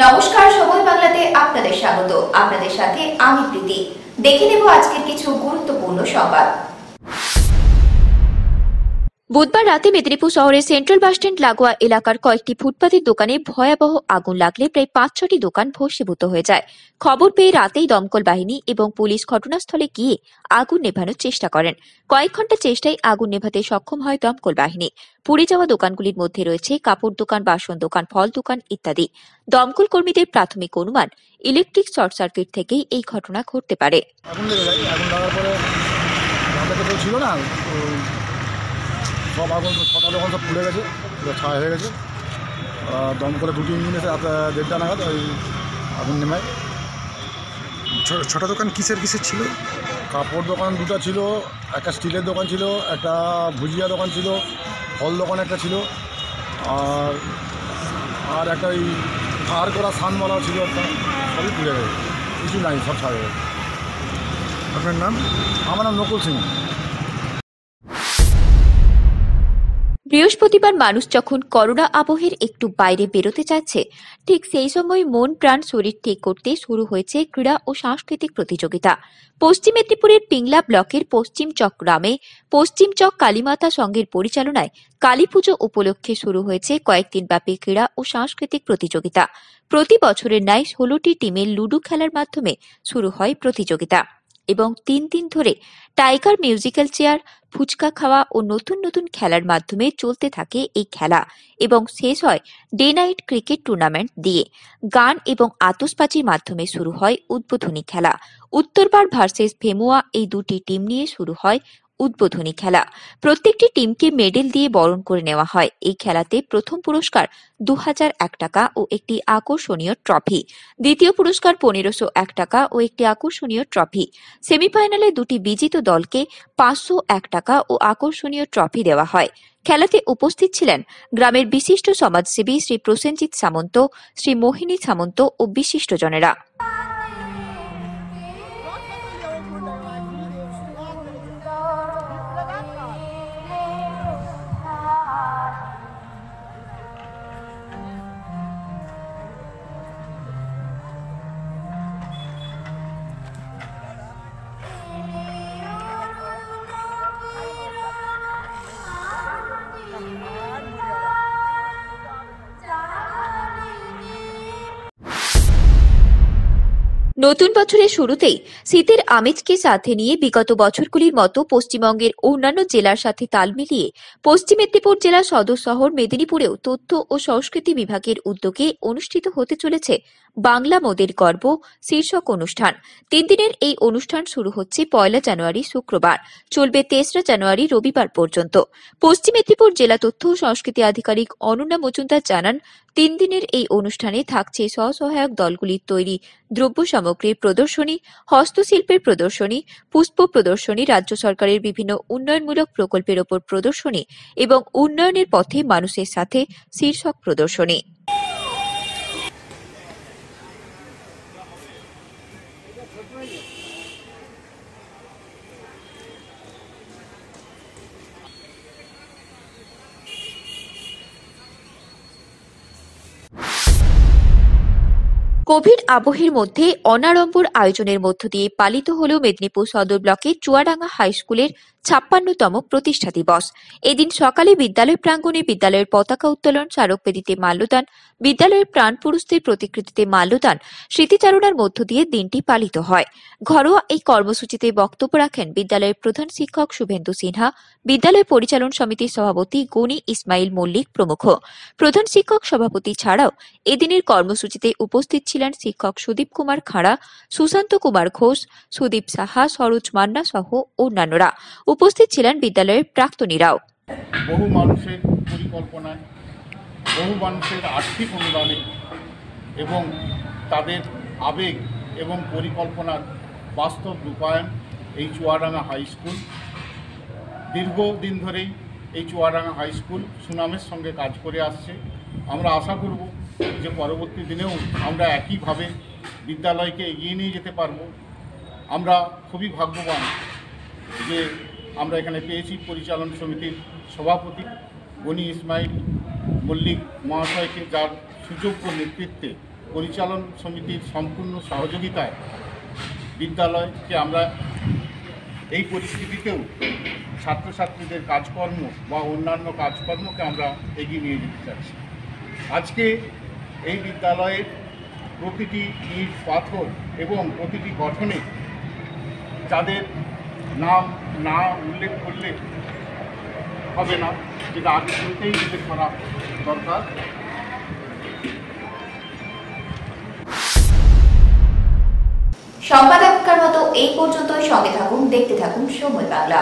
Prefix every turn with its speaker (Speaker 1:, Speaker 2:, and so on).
Speaker 1: নমস্কার, সময় বাংলাতে আপনাদের স্বাগত। আপনাদের সাথে আমি প্রীতি। দেখে নেব আজকের কিছু গুরুত্বপূর্ণ সংবাদ। বুধবার রাতে মেদিনীপুর শহরের সেন্ট্রাল বাসস্ট্যান্ড লাগোয়া এলাকার কয়েকটি ফুটপাতের দোকানে ভয়াবহ আগুন লাগলে প্রায় ৫-৬টি দোকান ভস্মীভূত হয়ে যায়। খবর পেয়ে রাতেই দমকল বাহিনী এবং পুলিশ ঘটনাস্থলে গিয়ে আগুন নেভানোর চেষ্টা করেন। কয়েক ঘন্টা চেষ্টায় আগুন নেভাতে সক্ষম হয় দমকল বাহিনী। পুড়ে যাওয়া দোকানগুলির মধ্যে রয়েছে কাপড় দোকান, বাসন দোকান, ফল দোকান ইত্যাদি। দমকল কর্মীদের প্রাথমিক অনুমান ইলেকট্রিক শর্ট সার্কিট থেকেই এই ঘটনা ঘটতে পারে।
Speaker 2: সব আগুন ৬টা দোকান সব খুলে গেছে, ছায়া হয়ে গেছে। দমকলে 2টি ইঞ্জিন এসে 1:30টা নাগাদ ওই আগুন নেমায়।
Speaker 3: ৬টা দোকান কিসের ছিল?
Speaker 2: কাপড় দোকান 2টা ছিল, একটা স্টিলের দোকান ছিল, একটা ভুজিয়া দোকান ছিল, ফল দোকান একটা ছিল, আর একটা ওই ফার করা সানমালা ছিল একটা। সবই খুলে গেছে, কিছু নাই, সব ছায়া হয়ে গেছে।
Speaker 3: আপনার নাম?
Speaker 2: আমার নাম নকুল সিং।
Speaker 1: বৃহস্পতিবার মানুষ যখন করোনা আবহের একটু বাইরে বেরোতে চাচ্ছে, ঠিক সেই সময় মন প্রাণ শরীর ঠিক করতে শুরু হয়েছে ক্রীড়া ও সাংস্কৃতিক প্রতিযোগিতা। পশ্চিম মেদিনীপুরের পিংলা ব্লকের পশ্চিম চক গ্রামে পশ্চিম চক কালীমাতা সংঘের পরিচালনায় কালীপুজো উপলক্ষে শুরু হয়েছে কয়েকদিন ব্যাপী ক্রীড়া ও সাংস্কৃতিক প্রতিযোগিতা। প্রতি বছরের ন্যায় 16টি টিমের লুডো খেলার মাধ্যমে শুরু হয় প্রতিযোগিতা এবং 3 দিন ধরে টাইগার মিউজিক্যাল চেয়ার, ফুচকা খাওয়া ও নতুন নতুন খেলার মাধ্যমে চলতে থাকে এই খেলা এবং শেষ হয় ডে নাইট ক্রিকেট টুর্নামেন্ট দিয়ে। গান এবং আতশবাজির মাধ্যমে শুরু হয় উদ্বোধনী খেলা। উত্তরপাড় ভার্সেস ভেমুয়া এই দুটি টিম নিয়ে শুরু হয় উদ্বোধনী খেলা। প্রত্যেকটি টিমকে মেডেল দিয়ে বরণ করে নেওয়া হয়। এই খেলাতে প্রথম পুরস্কার 2001 টাকা ও একটি আকর্ষণীয় ট্রফি, দ্বিতীয় পুরস্কার 1501 টাকা ও একটি আকর্ষণীয় ট্রফি। সেমিফাইনালে দুটি বিজিত দলকে 501 টাকা ও আকর্ষণীয় ট্রফি দেওয়া হয়। খেলাতে উপস্থিত ছিলেন গ্রামের বিশিষ্ট সমাজসেবী শ্রী প্রসেনজিৎ সামন্ত, শ্রী মোহিনী সামন্ত ও বিশিষ্টজনেরা। নতুন বছরের শুরুতেই শীতের আমেজকে সাথে নিয়ে বিগত বছরগুলির মতো পশ্চিমবঙ্গের অন্যান্য জেলার সাথে তাল মিলিয়ে পশ্চিম মেদিনীপুর জেলা সদর শহর মেদিনীপুরেও তথ্য ও সংস্কৃতি বিভাগের উদ্যোগে অনুষ্ঠিত হতে চলেছে বাংলা মোদের গর্ব শীর্ষক অনুষ্ঠান। 3 দিনের এই অনুষ্ঠান শুরু হচ্ছে 1 জানুয়ারি শুক্রবার, চলবে 3রা জানুয়ারি রবিবার পর্যন্ত। পশ্চিম মেদিনীপুর জেলা তথ্য ও সংস্কৃতি আধিকারিক অনন্যা মজুমদার জানান, 3 দিনের এই অনুষ্ঠানে থাকছে স্বসহায়ক দলগুলির তৈরি দ্রব্য সামগ্রীর প্রদর্শনী, হস্তশিল্পের প্রদর্শনী, পুষ্প প্রদর্শনী, রাজ্য সরকারের বিভিন্ন উন্নয়নমূলক প্রকল্পের ওপর প্রদর্শনী এবং উন্নয়নের পথে মানুষের সাথে শীর্ষক প্রদর্শনী। কোভিড আবহের মধ্যে অনাড়ম্বর আয়োজনের মধ্য দিয়ে পালিত হল মেদিনীপুর সদর ব্লকের চুয়াডাঙ্গা হাই স্কুলের 56তম প্রতিষ্ঠা দিবস। এদিন সকালে বিদ্যালয় প্রাঙ্গণে বিদ্যালয়ের পতাকা উত্তোলন, স্মারকবেদিতে মাল্যদান, বিদ্যালয়ের প্রাণ পুরুষদের প্রতিকৃতিতে মাল্যদান, স্মৃতিচারণার মধ্য দিয়ে দিনটি পালিত হয়। ঘরোয়া এই কর্মসূচিতে বক্তব্য রাখেন বিদ্যালয়ের প্রধান শিক্ষক শুভেন্দু সিনহা, বিদ্যালয় পরিচালন সমিতির সভাপতি গনি ইসমাইল মল্লিক প্রমুখ। প্রধান শিক্ষক সভাপতি ছাড়াও এদিনের কর্মসূচিতে উপস্থিত ছিলেন শিক্ষক সুদীপ কুমার খাড়া, সুশান্ত কুমার ঘোষ, সুদীপ সাহা, সরোজ মান্না সহ অন্যান্যরা। উপস্থিত ছিলেন বিদ্যালয়ের প্রাক্তনীরাও।
Speaker 4: বহু মানুষের পরিকল্পনায়, বহু মানুষের আর্থিক অনুদানে এবং তাদের আবেগ এবং পরিকল্পনার বাস্তব রূপায়ণ এই চুয়াডাঙ্গা হাই স্কুল। দীর্ঘদিন ধরেই এই চুয়াডাঙ্গা হাই স্কুল সুনামের সঙ্গে কাজ করে আসছে। আমরা আশা করব যে পরবর্তী দিনেও আমরা একইভাবে বিদ্যালয়কে এগিয়ে নিয়ে যেতে পারব। আমরা খুবই ভাগ্যবান যে আমরা এখানে পেয়েছি পরিচালন সমিতির সভাপতি গনি ইসমাইল মল্লিক মহাশয়কে, যার সুযোগ্য নেতৃত্বে পরিচালন সমিতির সম্পূর্ণ সহযোগিতায় বিদ্যালয়কে আমরা এই পরিস্থিতিতেও ছাত্রছাত্রীদের কাজকর্ম বা অন্যান্য কাজকর্মকে আমরা এগিয়ে নিয়ে যেতে চাচ্ছি। আজকে এই বিদ্যালয়ের প্রতিটি ইট পাথর এবং প্রতিটি গঠনে যাদের নাম না উল্লেখ করলে হবে না, যেটা আগে থেকেই উল্লেখ করা দরকার।
Speaker 1: সংবাদ এখনকার মতো এই পর্যন্তই। সঙ্গে থাকুন, দেখতে থাকুন সময় বাংলা।